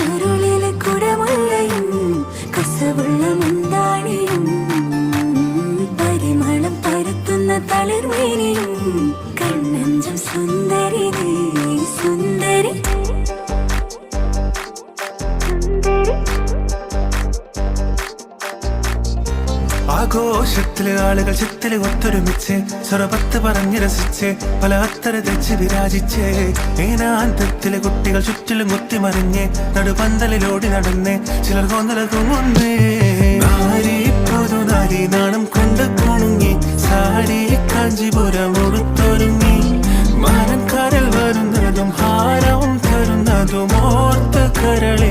ചുരുളിലെ കുടമുള്ളയും കസവുള്ള മുന്താണിയും പരിമളം പരത്തുന്ന തളിർമേനിയും കണ്ണഞ്ചം സുന്ദരി നീ സുന്ദരി ആഘോഷത്തില് ആളുകൾ ചിത്തില് ഒത്തൊരുമിച്ച് സ്വരപത്ത് പറഞ്ഞ് രസിച്ച് പല അത്തര തെച്ച് വിരാജിച്ച് ഏനാന്തത്തില് കുട്ടികൾ ചുറ്റിലും കുത്തിമറിഞ്ഞ് നടുപന്തലിലോടി നടന്ന് ചിലർ കൊന്നലകുന്നേ നാരി പൊതുനാരി നാണം കൊണ്ട് കുണുങ്ങി സാരി കാഞ്ചിപുരം ഉടുത്തൊരുങ്ങി മാനക്കാരിൽ വരുന്നതും ഹാരവും തരുന്നതും ഓർത്ത് കരളി